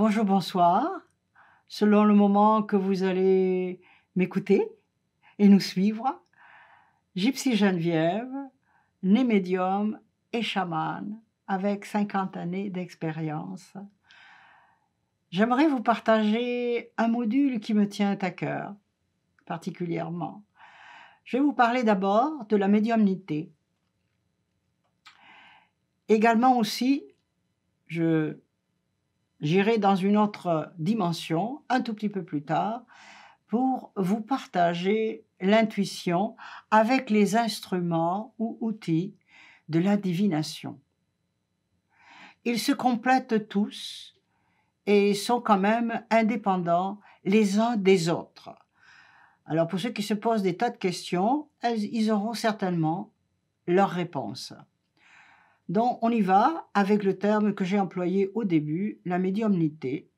Bonjour, bonsoir, selon le moment que vous allez m'écouter et nous suivre. Gypsy Geneviève, née médium et chamane, avec 50 années d'expérience. J'aimerais vous partager un module qui me tient à cœur, particulièrement. Je vais vous parler d'abord de la médiumnité. Également aussi, j'irai dans une autre dimension, un tout petit peu plus tard, pour vous partager l'intuition avec les instruments ou outils de la divination. Ils se complètent tous et sont quand même indépendants les uns des autres. Alors pour ceux qui se posent des tas de questions, ils auront certainement leur réponse. Donc on y va avec le terme que j'ai employé au début, la médiumnité.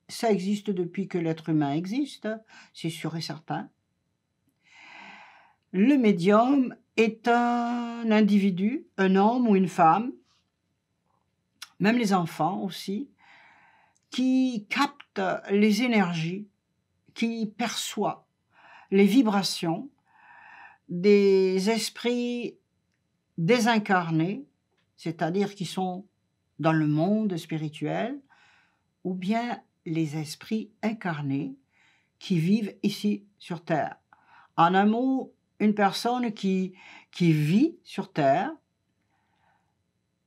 Ça existe depuis que l'être humain existe, c'est sûr et certain. Le médium est un individu, un homme ou une femme, même les enfants aussi, qui capte les énergies, qui perçoit les vibrations des esprits désincarnés, c'est-à-dire qui sont dans le monde spirituel, ou bien les esprits incarnés qui vivent ici sur Terre. En un mot, une personne qui vit sur Terre,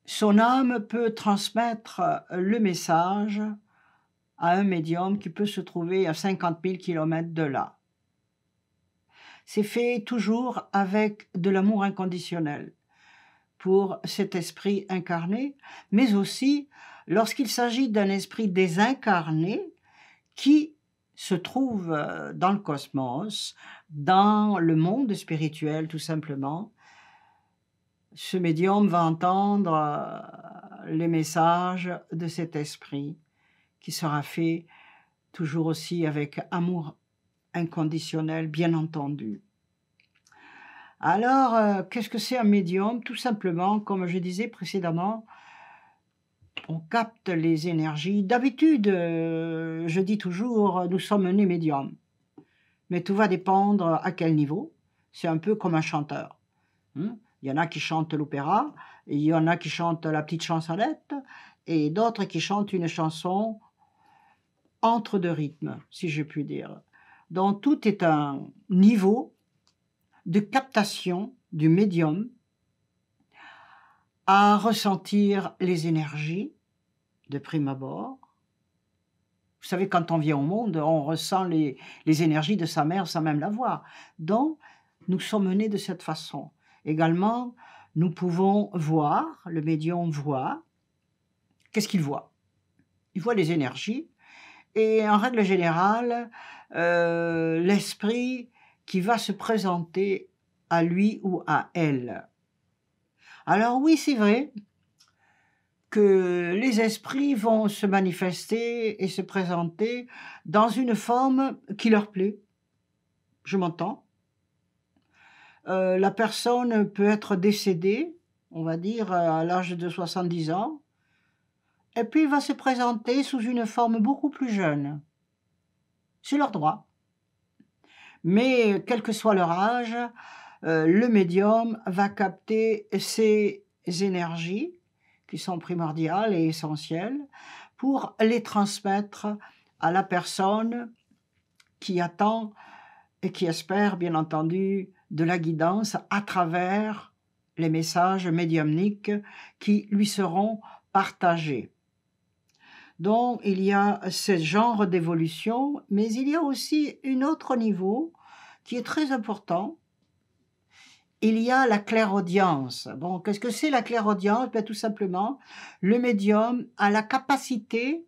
son âme peut transmettre le message à un médium qui peut se trouver à 50 000 kilomètres de là. C'est fait toujours avec de l'amour inconditionnel pour cet esprit incarné, mais aussi lorsqu'il s'agit d'un esprit désincarné qui se trouve dans le cosmos, dans le monde spirituel tout simplement. Ce médium va entendre les messages de cet esprit qui sera fait toujours aussi avec amour inconditionnel, bien entendu. Alors, qu'est-ce que c'est un médium? Tout simplement, comme je disais précédemment, on capte les énergies. D'habitude, je dis toujours, nous sommes nés médiums. Mais tout va dépendre à quel niveau. C'est un peu comme un chanteur. Il y en a qui chantent l'opéra, il y en a qui chantent la petite chansonnette, et d'autres qui chantent une chanson entre deux rythmes, si je puis dire. Donc tout est un niveau de captation du médium à ressentir les énergies de prime abord. Vous savez, quand on vient au monde, on ressent les énergies de sa mère sans même la voir. Donc, nous sommes nés de cette façon. Également, nous pouvons voir, le médium voit. Qu'est-ce qu'il voit? Il voit les énergies. Et en règle générale, l'esprit qui va se présenter à lui ou à elle. Alors oui, c'est vrai que les esprits vont se manifester et se présenter dans une forme qui leur plaît. Je m'entends. La personne peut être décédée, on va dire à l'âge de 70 ans, et puis il va se présenter sous une forme beaucoup plus jeune. C'est leur droit. Mais quel que soit leur âge, le médium va capter ces énergies qui sont primordiales et essentielles pour les transmettre à la personne qui attend et qui espère, bien entendu, de la guidance à travers les messages médiumniques qui lui seront partagés. Donc, il y a ce genre d'évolution, mais il y a aussi un autre niveau qui est très important. Il y a la clairaudience. Bon, qu'est-ce que c'est la clairaudience? Bien, tout simplement, le médium a la capacité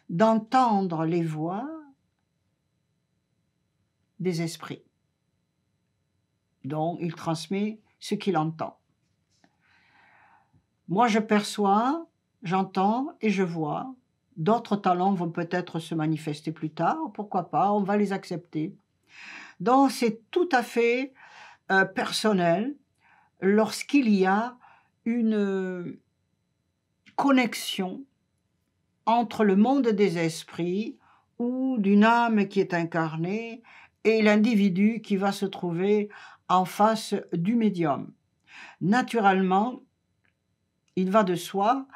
d'entendre les voix des esprits. Donc, il transmet ce qu'il entend. Moi, je perçois, j'entends et je vois. D'autres talents vont peut-être se manifester plus tard, pourquoi pas, on va les accepter. Donc, c'est tout à fait personnel lorsqu'il y a une connexion entre le monde des esprits ou d'une âme qui est incarnée et l'individu qui va se trouver en face du médium. Naturellement, il va de soi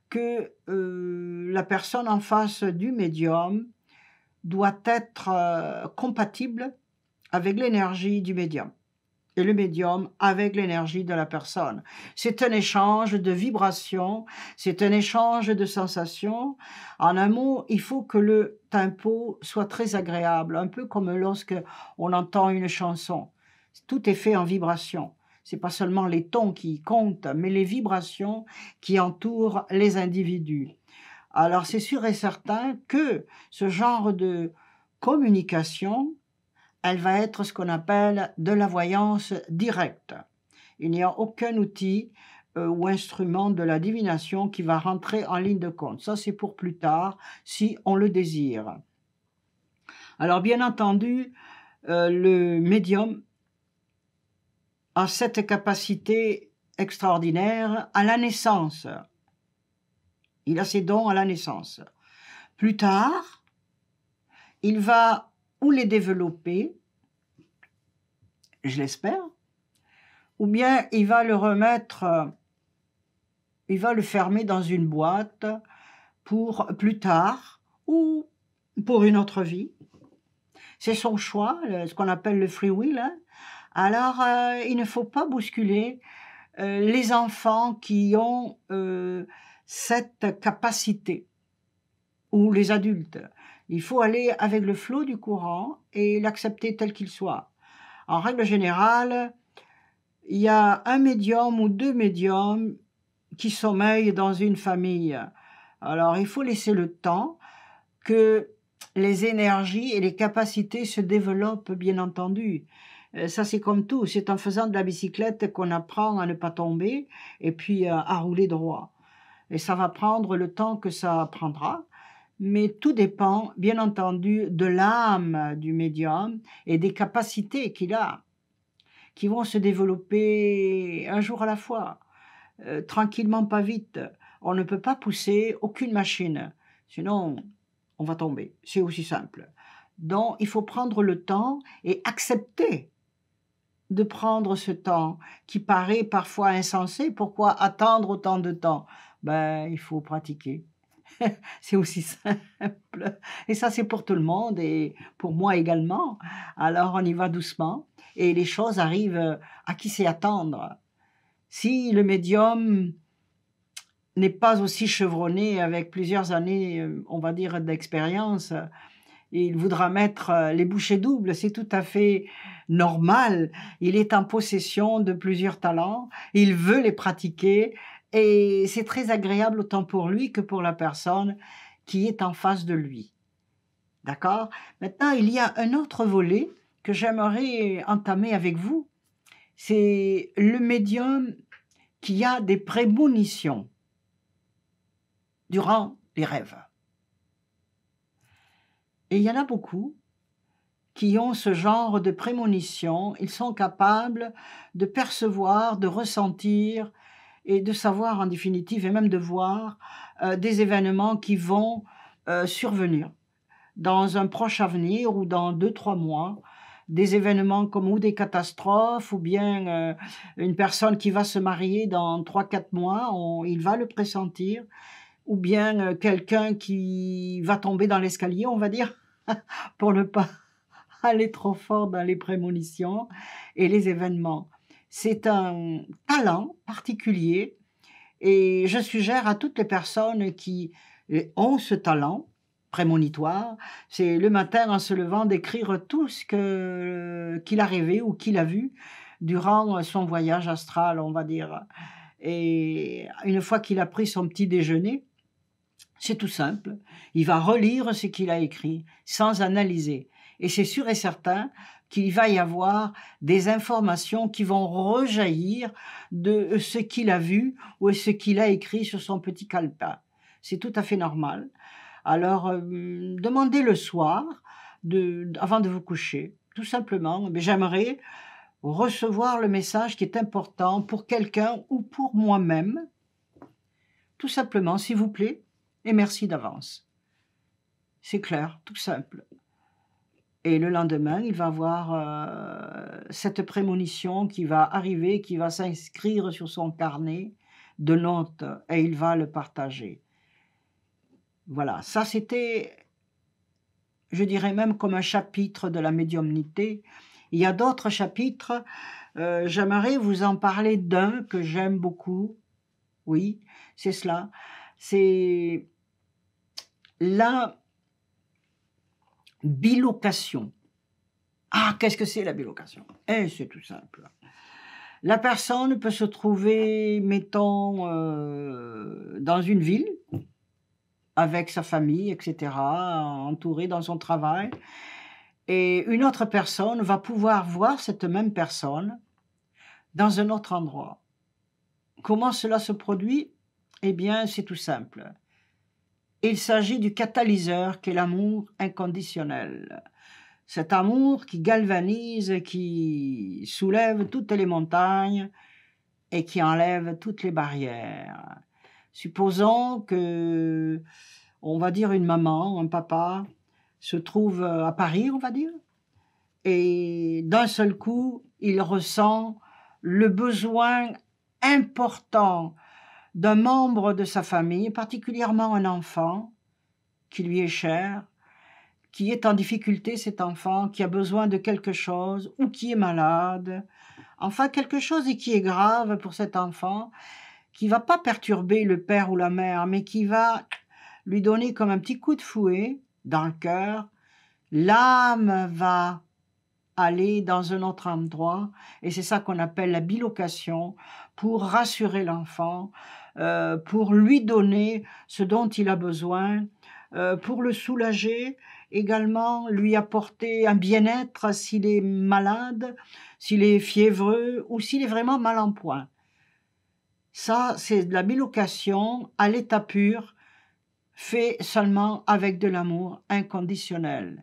que la personne en face du médium doit être compatible avec l'énergie du médium et le médium avec l'énergie de la personne. C'est un échange de vibrations, c'est un échange de sensations. En un mot, il faut que le tempo soit très agréable, un peu comme lorsque on entend une chanson. Tout est fait en vibration. C'est pas seulement les tons qui comptent, mais les vibrations qui entourent les individus. Alors c'est sûr et certain que ce genre de communication, elle va être ce qu'on appelle de la voyance directe. Il n'y a aucun outil ou instrument de la divination qui va rentrer en ligne de compte. Ça, c'est pour plus tard, si on le désire. Alors, bien entendu, le médium a cette capacité extraordinaire à la naissance. Il a ses dons à la naissance. Plus tard, il va ou les développer, je l'espère, ou bien il va le remettre, il va le fermer dans une boîte pour plus tard ou pour une autre vie. C'est son choix, ce qu'on appelle le free will. Hein. Alors, il ne faut pas bousculer les enfants qui ont cette capacité, ou les adultes. Il faut aller avec le flot du courant et l'accepter tel qu'il soit. En règle générale, il y a un médium ou deux médiums qui sommeillent dans une famille. Alors, il faut laisser le temps que les énergies et les capacités se développent, bien entendu. Ça, c'est comme tout. C'est en faisant de la bicyclette qu'on apprend à ne pas tomber et puis à rouler droit. Et ça va prendre le temps que ça prendra. Mais tout dépend, bien entendu, de l'âme du médium et des capacités qu'il a, qui vont se développer un jour à la fois, tranquillement, pas vite. On ne peut pas pousser aucune machine, sinon on va tomber. C'est aussi simple. Donc, il faut prendre le temps et accepter de prendre ce temps qui paraît parfois insensé. Pourquoi attendre autant de temps? Il faut pratiquer. C'est aussi simple. Et ça, c'est pour tout le monde et pour moi également. Alors, on y va doucement et les choses arrivent à qui sait attendre. Si le médium n'est pas aussi chevronné avec plusieurs années, on va dire, d'expérience, il voudra mettre les bouchées doubles, c'est tout à fait normal. Il est en possession de plusieurs talents, il veut les pratiquer et c'est très agréable autant pour lui que pour la personne qui est en face de lui. D'accord? Maintenant, il y a un autre volet que j'aimerais entamer avec vous. C'est le médium qui a des prémonitions durant les rêves. Et il y en a beaucoup qui ont ce genre de prémonition. Ils sont capables de percevoir, de ressentir et de savoir en définitive et même de voir des événements qui vont survenir dans un proche avenir ou dans 2-3 mois, des événements comme ou des catastrophes ou bien une personne qui va se marier dans 3-4 mois, il va le pressentir, ou bien quelqu'un qui va tomber dans l'escalier, on va dire, pour ne pas aller trop fort dans les prémonitions et les événements. C'est un talent particulier et je suggère à toutes les personnes qui ont ce talent prémonitoire, c'est le matin en se levant d'écrire tout ce qu'il a rêvé ou qu'il a vu durant son voyage astral, on va dire. Et une fois qu'il a pris son petit déjeuner, c'est tout simple, il va relire ce qu'il a écrit sans analyser. Et c'est sûr et certain qu'il va y avoir des informations qui vont rejaillir de ce qu'il a vu ou ce qu'il a écrit sur son petit calepin. C'est tout à fait normal. Alors, demandez le soir, avant de vous coucher, tout simplement, mais j'aimerais recevoir le message qui est important pour quelqu'un ou pour moi-même. Tout simplement, s'il vous plaît, et merci d'avance. C'est clair, tout simple. Et le lendemain, il va avoir cette prémonition qui va arriver, qui va s'inscrire sur son carnet de notes et il va le partager. Voilà, ça c'était, je dirais même comme un chapitre de la médiumnité. Il y a d'autres chapitres, j'aimerais vous en parler d'un que j'aime beaucoup. Oui, c'est cela. C'est la bilocation. Ah, qu'est-ce que c'est la bilocation? Eh, c'est tout simple. La personne peut se trouver, mettons, dans une ville, avec sa famille, etc., entourée dans son travail, et une autre personne va pouvoir voir cette même personne dans un autre endroit. Comment cela se produit? Eh bien, c'est tout simple. Il s'agit du catalyseur qu'est l'amour inconditionnel. Cet amour qui galvanise, qui soulève toutes les montagnes et qui enlève toutes les barrières. Supposons que, on va dire une maman, un papa, se trouve à Paris, on va dire, et d'un seul coup, il ressent le besoin important d'un membre de sa famille, particulièrement un enfant qui lui est cher, qui est en difficulté, cet enfant, qui a besoin de quelque chose ou qui est malade, enfin quelque chose et qui est grave pour cet enfant, qui ne va pas perturber le père ou la mère, mais qui va lui donner comme un petit coup de fouet dans le cœur. L'âme va aller dans un autre endroit, et c'est ça qu'on appelle la bilocation, pour rassurer l'enfant, pour lui donner ce dont il a besoin, pour le soulager, également lui apporter un bien-être s'il est malade, s'il est fiévreux ou s'il est vraiment mal en point. Ça, c'est de la bilocation à l'état pur, fait seulement avec de l'amour inconditionnel.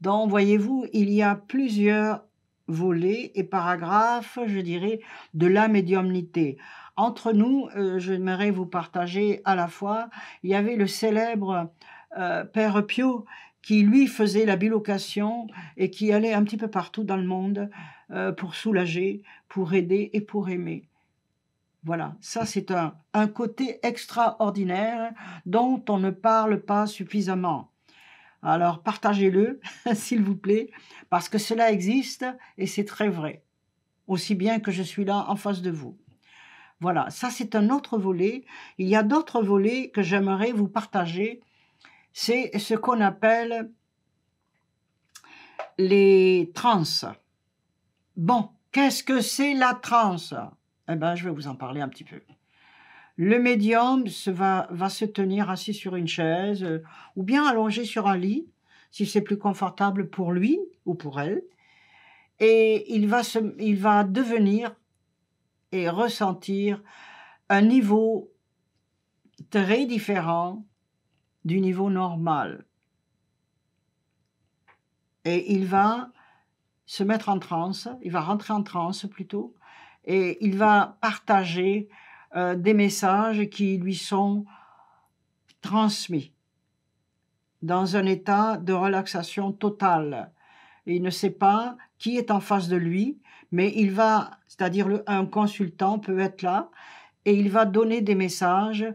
Donc, voyez-vous, il y a plusieurs volets et paragraphes, je dirais, de la médiumnité. Entre nous, j'aimerais vous partager à la fois, il y avait le célèbre Père Pio qui, lui, faisait la bilocation et qui allait un petit peu partout dans le monde pour soulager, pour aider et pour aimer. Voilà, ça c'est un côté extraordinaire dont on ne parle pas suffisamment. Alors partagez-le, s'il vous plaît, parce que cela existe et c'est très vrai, aussi bien que je suis là en face de vous. Voilà, ça c'est un autre volet. Il y a d'autres volets que j'aimerais vous partager. C'est ce qu'on appelle les trans. Bon, qu'est-ce que c'est la transe? Eh bien, je vais vous en parler un petit peu. Le médium va se tenir assis sur une chaise ou bien allongé sur un lit, si c'est plus confortable pour lui ou pour elle, et il va devenir et ressentir un niveau très différent du niveau normal. Et il va se mettre en transe, il va rentrer en transe plutôt, et il va partager des messages qui lui sont transmis dans un état de relaxation totale. Et il ne sait pas qui est en face de lui, mais il va, c'est-à-dire un consultant peut être là, et il va donner des messages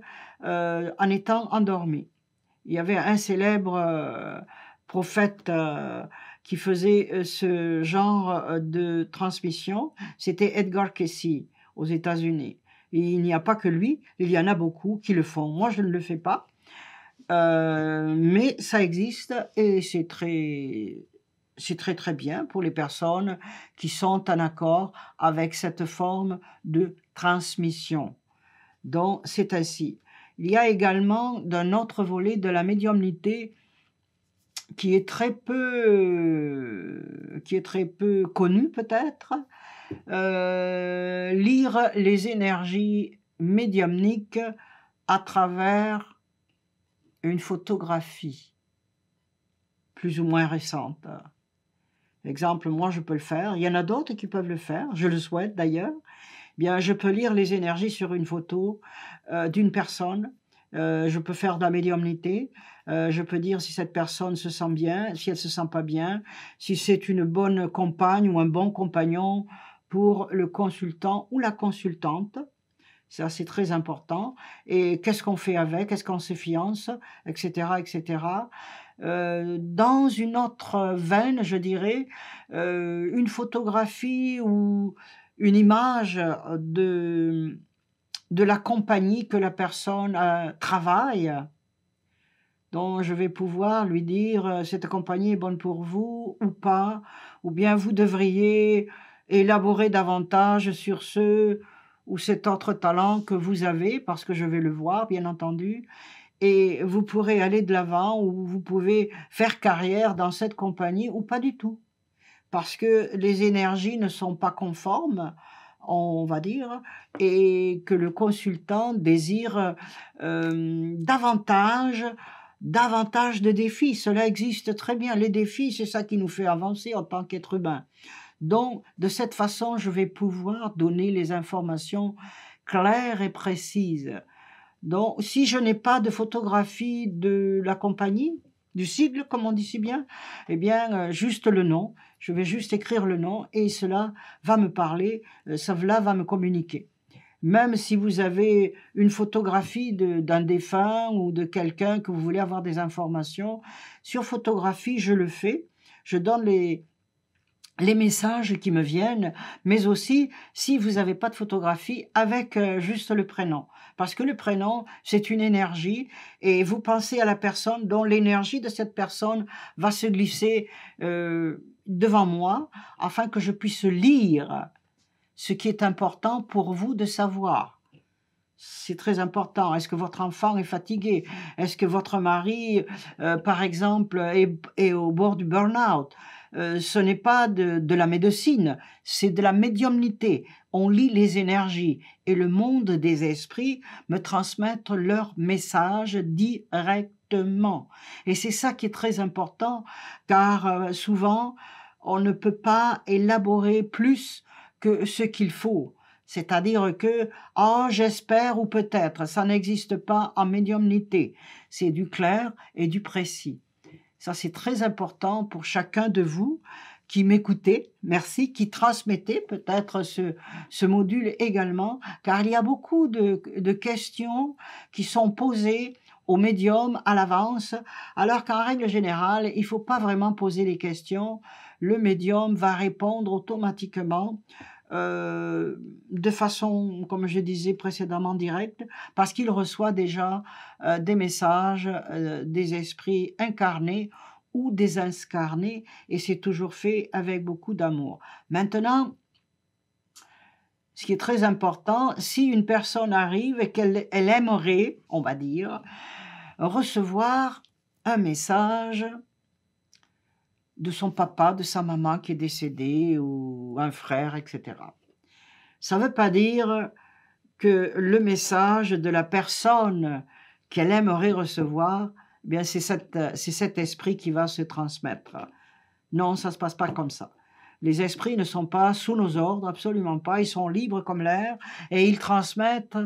en étant endormi. Il y avait un célèbre prophète qui faisait ce genre de transmission, c'était Edgar Cayce aux États-Unis. Et il n'y a pas que lui, il y en a beaucoup qui le font. Moi, je ne le fais pas, mais ça existe et c'est très très bien pour les personnes qui sont en accord avec cette forme de transmission. Donc, c'est ainsi. Il y a également d'un autre volet de la médiumnité qui est très peu connu peut-être, lire les énergies médiumniques à travers une photographie plus ou moins récente. Exemple, moi je peux le faire, il y en a d'autres qui peuvent le faire, je le souhaite d'ailleurs. Bien, je peux lire les énergies sur une photo d'une personne Je peux faire de la médiumnité, je peux dire si cette personne se sent bien, si elle se sent pas bien, si c'est une bonne compagne ou un bon compagnon pour le consultant ou la consultante. Ça, c'est très important. Et qu'est-ce qu'on fait avec? Est-ce qu'on se fiance? Etc., etc. Dans une autre veine, je dirais, une photographie ou une image de la compagnie que la personne travaille, dont je vais pouvoir lui dire cette compagnie est bonne pour vous ou pas, ou bien vous devriez élaborer davantage sur ce ou cet autre talent que vous avez, parce que je vais le voir, bien entendu, et vous pourrez aller de l'avant ou vous pouvez faire carrière dans cette compagnie ou pas du tout. Parce que les énergies ne sont pas conformes, on va dire, et que le consultant désire davantage de défis. Cela existe très bien. Les défis, c'est ça qui nous fait avancer en tant qu'être humain. Donc, de cette façon, je vais pouvoir donner les informations claires et précises. Donc, si je n'ai pas de photographie de la compagnie, du sigle, comme on dit si bien, eh bien, juste le nom. Je vais juste écrire le nom et cela va me parler, cela va me communiquer. Même si vous avez une photographie d'un défunt ou de quelqu'un que vous voulez avoir des informations, sur photographie, je le fais. Je donne les messages qui me viennent, mais aussi si vous n'avez pas de photographie avec juste le prénom. Parce que le prénom, c'est une énergie et vous pensez à la personne dont l'énergie de cette personne va se glisser devant moi afin que je puisse lire ce qui est important pour vous de savoir. C'est très important. Est-ce que votre enfant est fatigué? Est-ce que votre mari, par exemple, est au bord du burn-out? Ce n'est pas de la médecine, c'est de la médiumnité. On lit les énergies et le monde des esprits me transmettent leurs messages directement. Et c'est ça qui est très important, car souvent, on ne peut pas élaborer plus que ce qu'il faut. C'est-à-dire que « ah, j'espère » ou « peut-être », ça n'existe pas en médiumnité. C'est du clair et du précis. Ça, c'est très important pour chacun de vous qui m'écoutez, merci, qui transmettez peut-être ce module également, car il y a beaucoup de questions qui sont posées au médium à l'avance, alors qu'en règle générale, il ne faut pas vraiment poser les questions. Le médium va répondre automatiquement de façon, comme je disais précédemment, directe, parce qu'il reçoit déjà des messages des esprits incarnés ou désincarnés, et c'est toujours fait avec beaucoup d'amour. Maintenant, ce qui est très important, si une personne arrive et qu'elle aimerait, on va dire, recevoir un message de son papa, de sa maman qui est décédé, ou un frère, etc. Ça ne veut pas dire que le message de la personne qu'elle aimerait recevoir, eh bien c'est cet esprit qui va se transmettre. Non, ça ne se passe pas comme ça. Les esprits ne sont pas sous nos ordres, absolument pas. Ils sont libres comme l'air et ils transmettent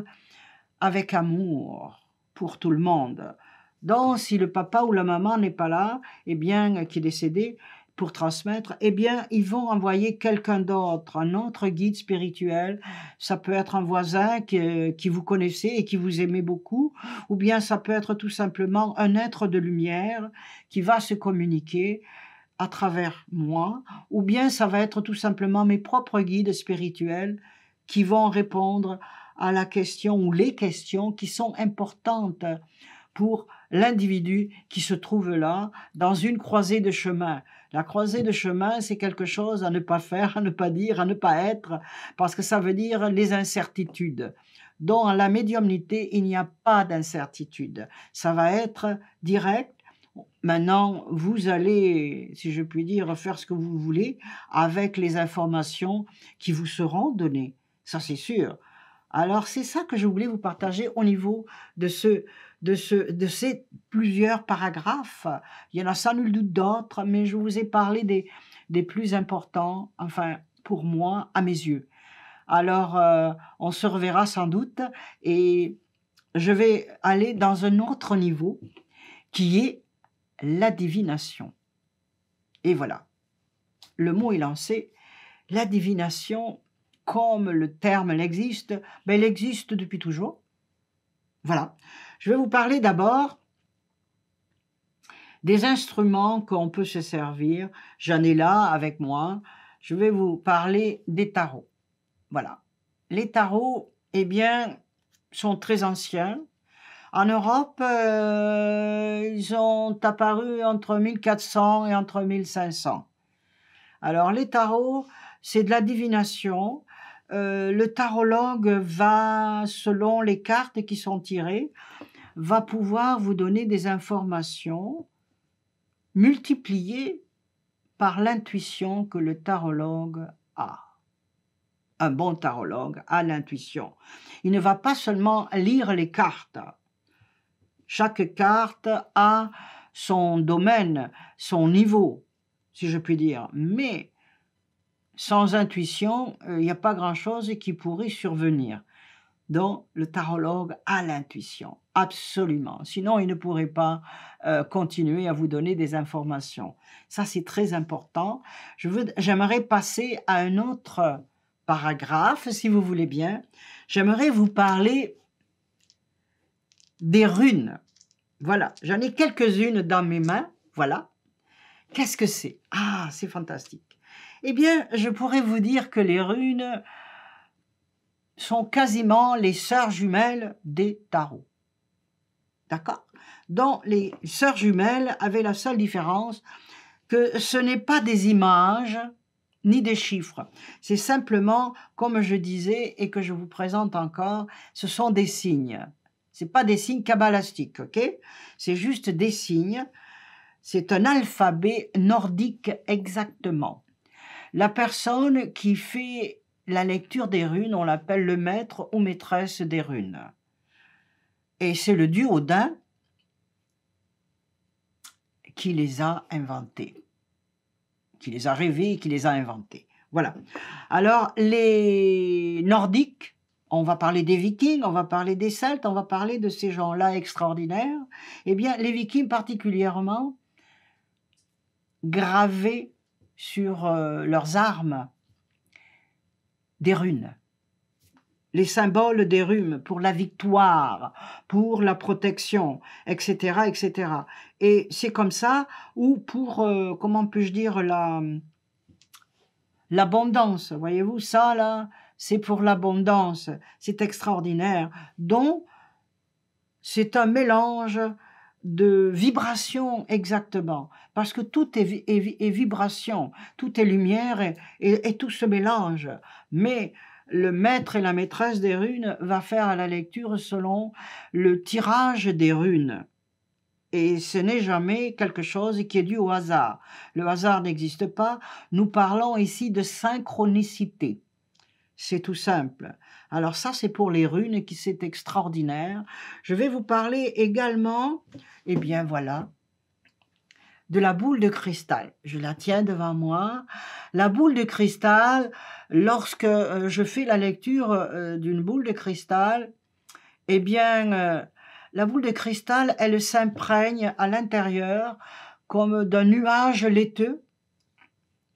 avec amour pour tout le monde. Donc, si le papa ou la maman n'est pas là, eh bien, qui est décédé, pour transmettre, eh bien, ils vont envoyer quelqu'un d'autre, un autre guide spirituel. Ça peut être un voisin qui vous connaissez et qui vous aimez beaucoup, ou bien ça peut être tout simplement un être de lumière qui va se communiquer à travers moi, ou bien ça va être tout simplement mes propres guides spirituels qui vont répondre à la question ou les questions qui sont importantes pour l'individu qui se trouve là, dans une croisée de chemin. La croisée de chemin, c'est quelque chose à ne pas faire, à ne pas dire, à ne pas être, parce que ça veut dire les incertitudes. Dans la médiumnité, il n'y a pas d'incertitude. Ça va être direct. Maintenant, vous allez, si je puis dire, faire ce que vous voulez avec les informations qui vous seront données. Ça, c'est sûr. Alors, c'est ça que je voulais vous partager au niveau de ces plusieurs paragraphes. Il y en a sans nul doute d'autres, mais je vous ai parlé des plus importants, enfin, pour moi, à mes yeux. Alors, on se reverra sans doute et je vais aller dans un autre niveau qui est la divination. Et voilà, le mot est lancé. La divination, comme le terme l'existe, ben, elle existe depuis toujours. Voilà. Je vais vous parler d'abord des instruments qu'on peut se servir. J'en ai là avec moi. Je vais vous parler des tarots. Voilà. Les tarots, eh bien, sont très anciens. En Europe, ils sont apparus entre 1400 et entre 1500. Alors, les tarots, c'est de la divination. Le tarologue va, selon les cartes qui sont tirées, va pouvoir vous donner des informations multipliées par l'intuition que le tarologue a. Un bon tarologue a l'intuition. Il ne va pas seulement lire les cartes. Chaque carte a son domaine, son niveau, si je puis dire. Mais sans intuition, il n'y a pas grand-chose qui pourrait survenir. Donc, le tarologue a l'intuition, absolument. Sinon, il ne pourrait pas continuer à vous donner des informations. Ça, c'est très important. J'aimerais passer à un autre paragraphe, si vous voulez bien. J'aimerais vous parler des runes. Voilà, j'en ai quelques-unes dans mes mains. Voilà. Qu'est-ce que c'est? Ah, c'est fantastique. Eh bien, je pourrais vous dire que les runes sont quasiment les sœurs jumelles des tarots. D'accord? Donc, les sœurs jumelles avaient la seule différence que ce n'est pas des images ni des chiffres. C'est simplement, comme je disais et que je vous présente encore, ce sont des signes. Ce n'est pas des signes kabbalistiques, ok? C'est juste des signes. C'est un alphabet nordique exactement. La personne qui fait la lecture des runes, on l'appelle le maître ou maîtresse des runes. Et c'est le dieu Odin qui les a inventés, qui les a rêvés, qui les a inventés. Voilà. Alors, les Nordiques, on va parler des Vikings, on va parler des Celtes, on va parler de ces gens-là extraordinaires. Eh bien, les Vikings particulièrement gravaient sur leurs armes des runes. Les symboles des runes pour la victoire, pour la protection, etc., etc. Et c'est comme ça, ou pour, comment puis-je dire, l'abondance, voyez-vous, ça là, c'est pour l'abondance, c'est extraordinaire. Donc, c'est un mélange de vibrations exactement, parce que tout est vibration, tout est lumière et tout se mélange. Mais le maître et la maîtresse des runes va faire la lecture selon le tirage des runes. Et ce n'est jamais quelque chose qui est dû au hasard. Le hasard n'existe pas. Nous parlons ici de synchronicité. C'est tout simple. Alors ça, c'est pour les runes qui c'est extraordinaire. Je vais vous parler également, eh bien voilà, de la boule de cristal. Je la tiens devant moi. La boule de cristal, lorsque je fais la lecture d'une boule de cristal, eh bien, la boule de cristal, elle s'imprègne à l'intérieur comme d'un nuage laiteux.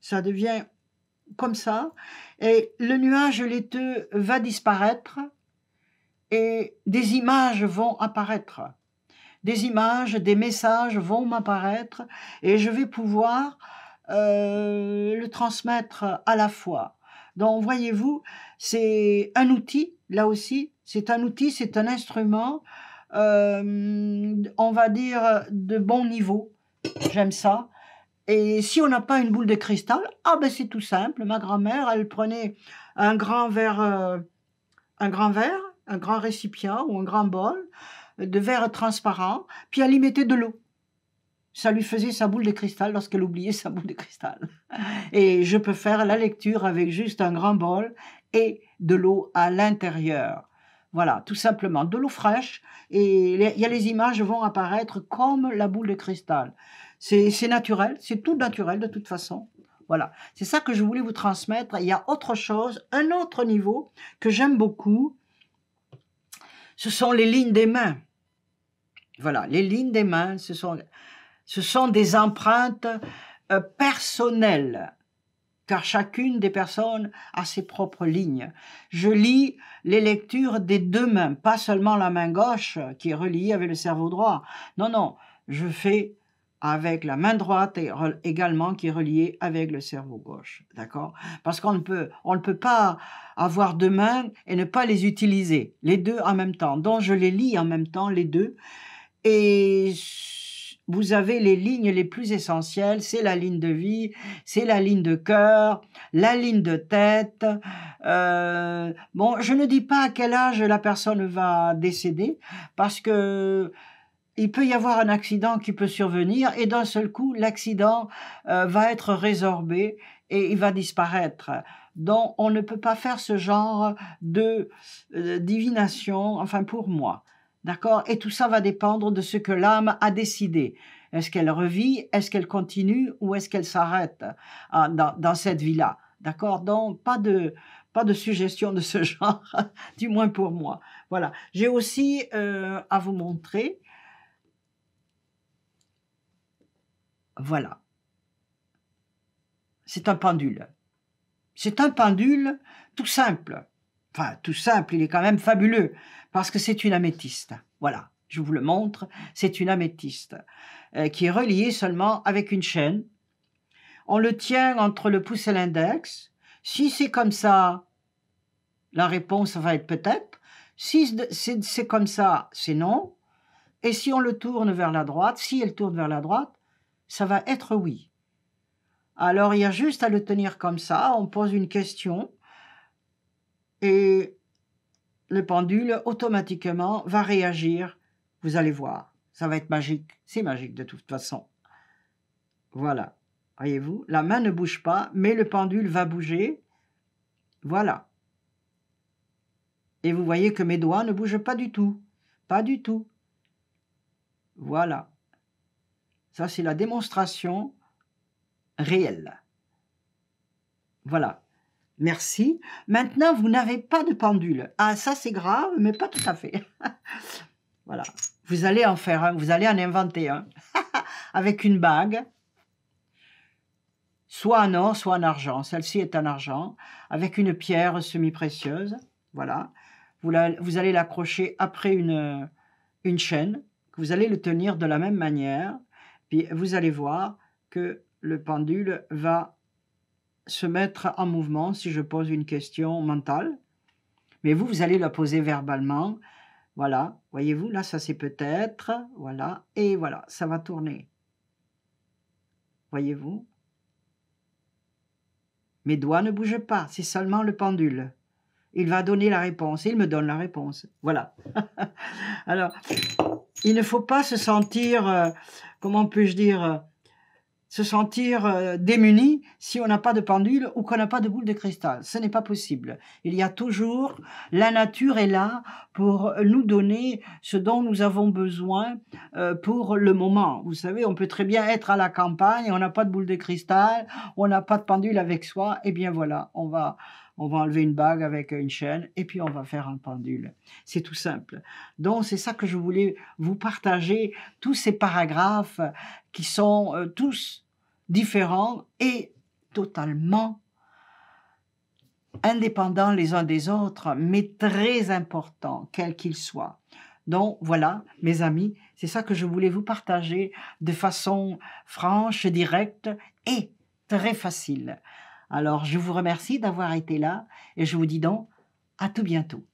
Ça devient comme ça, et le nuage laiteux va disparaître et des images vont apparaître. Des images, des messages vont m'apparaître et je vais pouvoir le transmettre à la fois. Donc, voyez-vous, c'est un outil, là aussi, c'est un outil, c'est un instrument, on va dire, de bon niveau. J'aime ça. Et si on n'a pas une boule de cristal, ah ben c'est tout simple. Ma grand-mère, elle prenait un grand verre, un grand récipient ou un grand bol de verre transparent, puis elle y mettait de l'eau. Ça lui faisait sa boule de cristal lorsqu'elle oubliait sa boule de cristal. Et je peux faire la lecture avec juste un grand bol et de l'eau à l'intérieur. Voilà, tout simplement, de l'eau fraîche, et il y a les images vont apparaître comme la boule de cristal. C'est naturel, c'est tout naturel de toute façon. Voilà, c'est ça que je voulais vous transmettre. Il y a autre chose, un autre niveau que j'aime beaucoup, ce sont les lignes des mains. Voilà, les lignes des mains, ce sont des empreintes personnelles, car chacune des personnes a ses propres lignes. Je lis les lectures des deux mains, pas seulement la main gauche qui est reliée avec le cerveau droit. Non, non, je fais avec la main droite et également qui est reliée avec le cerveau gauche, d'accord? Parce qu'on ne peut pas avoir deux mains et ne pas les utiliser, les deux en même temps. Donc je les lis en même temps, les deux, et vous avez les lignes les plus essentielles, c'est la ligne de vie, c'est la ligne de cœur, la ligne de tête. Bon, je ne dis pas à quel âge la personne va décéder, parce que il peut y avoir un accident qui peut survenir et d'un seul coup, l'accident va être résorbé et il va disparaître. Donc, on ne peut pas faire ce genre de divination, enfin pour moi. D'accord? Et tout ça va dépendre de ce que l'âme a décidé. Est-ce qu'elle revit? Est-ce qu'elle continue? Ou est-ce qu'elle s'arrête dans cette vie-là? D'accord? Donc, pas de suggestion de ce genre, du moins pour moi. Voilà. J'ai aussi à vous montrer. Voilà. C'est un pendule. C'est un pendule tout simple. Enfin, tout simple, il est quand même fabuleux, parce que c'est une améthyste. Voilà, je vous le montre, c'est une améthyste qui est reliée seulement avec une chaîne. On le tient entre le pouce et l'index. Si c'est comme ça, la réponse va être peut-être. Si c'est comme ça, c'est non. Et si on le tourne vers la droite, si elle tourne vers la droite, ça va être oui. Alors, il y a juste à le tenir comme ça, on pose une question et le pendule, automatiquement, va réagir. Vous allez voir, ça va être magique. C'est magique de toute façon. Voilà, voyez-vous, la main ne bouge pas, mais le pendule va bouger. Voilà. Et vous voyez que mes doigts ne bougent pas du tout. Pas du tout. Voilà. Ça, c'est la démonstration réelle. Voilà. Merci. Maintenant, vous n'avez pas de pendule. Ah, ça, c'est grave, mais pas tout à fait. Voilà. Vous allez en faire un, vous allez en inventer un. Avec une bague, soit en or, soit en argent. Celle-ci est en argent, avec une pierre semi-précieuse. Voilà. Vous allez l'accrocher après une chaîne. Vous allez le tenir de la même manière. Puis vous allez voir que le pendule va se mettre en mouvement si je pose une question mentale. Mais vous allez la poser verbalement. Voilà, voyez-vous, là, ça c'est peut-être, voilà, et voilà, ça va tourner. Voyez-vous? Mes doigts ne bougent pas, c'est seulement le pendule. Il va donner la réponse, il me donne la réponse. Voilà. Alors, il ne faut pas se sentir, comment puis-je dire, se sentir démuni si on n'a pas de pendule ou qu'on n'a pas de boule de cristal. Ce n'est pas possible. Il y a toujours, la nature est là pour nous donner ce dont nous avons besoin pour le moment. Vous savez, on peut très bien être à la campagne, on n'a pas de boule de cristal, on n'a pas de pendule avec soi, et bien voilà, on va enlever une bague avec une chaîne et puis on va faire un pendule. C'est tout simple. Donc c'est ça que je voulais vous partager, tous ces paragraphes qui sont tous différents et totalement indépendants les uns des autres, mais très importants, quels qu'ils soient. Donc voilà, mes amis, c'est ça que je voulais vous partager de façon franche, directe et très facile. Alors, je vous remercie d'avoir été là et je vous dis donc à tout bientôt.